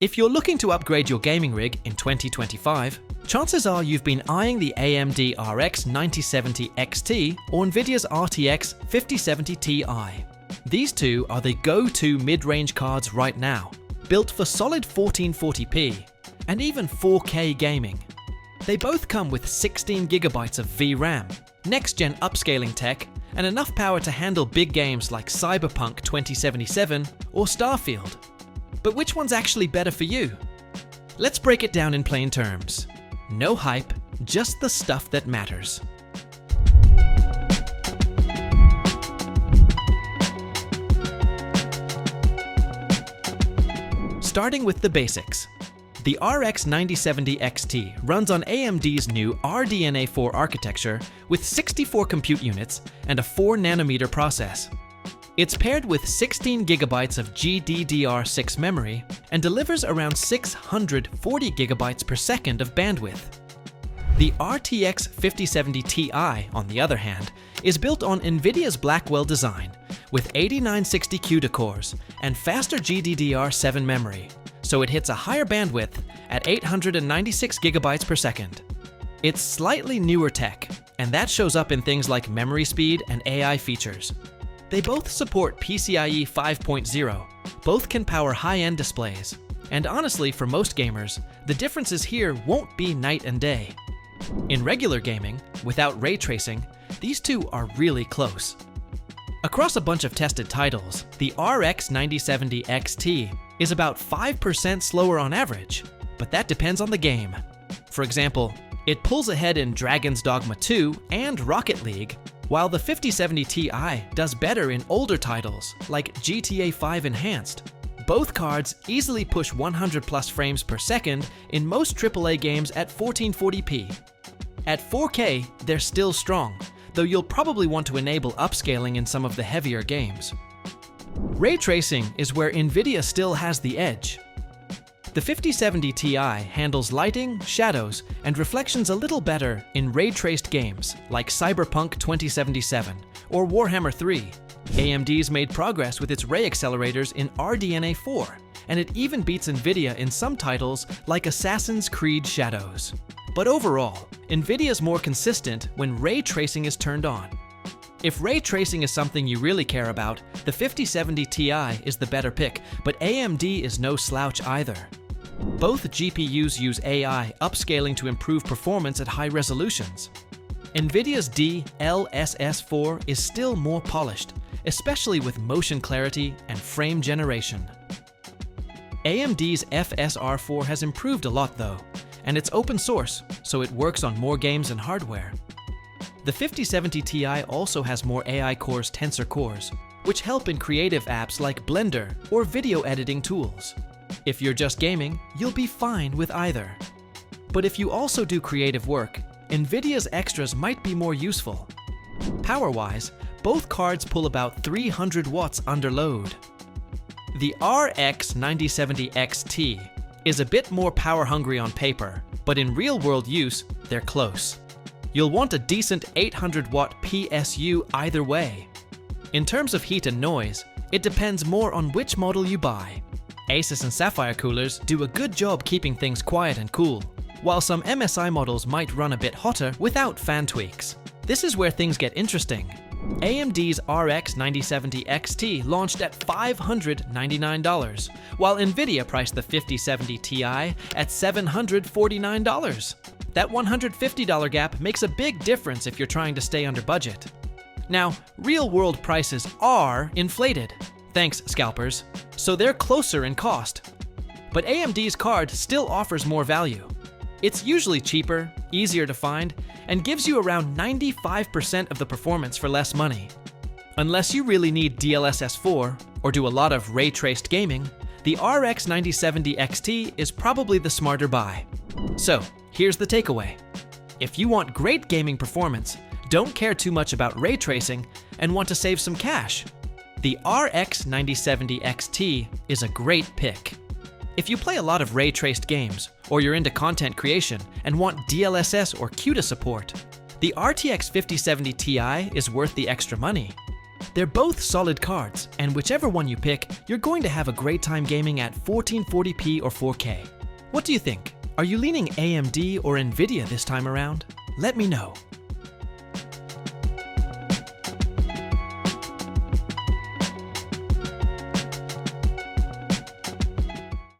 If you're looking to upgrade your gaming rig in 2025, chances are you've been eyeing the AMD RX 9070 XT or nvidia's RTX 5070 Ti. These two are the go-to mid-range cards right now, built for solid 1440p and even 4K gaming. They both come with 16GB of VRAM, next-gen upscaling tech, and enough power to handle big games like Cyberpunk 2077 or Starfield. But which one's actually better for you? Let's break it down in plain terms. No hype, just the stuff that matters. Starting with the basics. The RX 9070 XT runs on AMD's new RDNA 4 architecture with 64 compute units and a 4nm process. It's paired with 16GB of GDDR6 memory and delivers around 640GB per second of bandwidth. The RTX 5070 Ti, on the other hand, is built on nvidia's Blackwell design with 8960 CUDA cores and faster GDDR7 memory, so it hits a higher bandwidth at 896GB per second. It's slightly newer tech, and that shows up in things like memory speed and AI features. They both support PCIe 5.0, both can power high-end displays, and honestly, for most gamers, the differences here won't be night and day. In regular gaming, without ray tracing, these two are really close. Across a bunch of tested titles, the RX 9070 XT is about 5% slower on average, but that depends on the game. For example, it pulls ahead in Dragon's Dogma 2 and Rocket League, while the 5070 Ti does better in older titles like GTA 5 Enhanced. Both cards easily push 100+ frames per second in most AAA games at 1440p. At 4K, they're still strong, though you'll probably want to enable upscaling in some of the heavier games. Ray tracing is where nvidia still has the edge. The 5070 Ti handles lighting, shadows, and reflections a little better in ray-traced games like Cyberpunk 2077 or Warhammer 3. AMD's made progress with its ray accelerators in RDNA 4, and it even beats nvidia in some titles like Assassin's Creed Shadows. But overall, nvidia's more consistent when ray tracing is turned on. If ray tracing is something you really care about, the 5070 Ti is the better pick, but AMD is no slouch either. Both GPUs use AI upscaling to improve performance at high resolutions. NVIDIA's DLSS4 is still more polished, especially with motion clarity and frame generation. AMD's FSR4 has improved a lot though, and it's open source, so it works on more games and hardware. The 5070 Ti also has more AI Core's Tensor cores, which help in creative apps like Blender or video editing tools. If you're just gaming, you'll be fine with either. But if you also do creative work, NVIDIA's extras might be more useful. Power-wise, both cards pull about 300 watts under load. The RX 9070 XT is a bit more power-hungry on paper, but in real-world use, they're close. You'll want a decent 800-watt PSU either way. In terms of heat and noise, it depends more on which model you buy. Asus and Sapphire coolers do a good job keeping things quiet and cool, while some MSI models might run a bit hotter without fan tweaks. This is where things get interesting. AMD's RX 9070 XT launched at $599, while NVIDIA priced the 5070 Ti at $749. That $150 gap makes a big difference if you're trying to stay under budget. Now, real-world prices are inflated. Thanks, scalpers. So they're closer in cost. But AMD's card still offers more value. It's usually cheaper, easier to find, and gives you around 95% of the performance for less money. Unless you really need DLSS 4 or do a lot of ray-traced gaming, the RX 9070 XT is probably the smarter buy. So, here's the takeaway. If you want great gaming performance, don't care too much about ray tracing, and want to save some cash, the RX 9070 XT is a great pick. If you play a lot of ray-traced games, or you're into content creation and want DLSS or CUDA support, the RTX 5070 Ti is worth the extra money. They're both solid cards, and whichever one you pick, you're going to have a great time gaming at 1440p or 4K. What do you think? Are you leaning AMD or nvidia this time around? Let me know.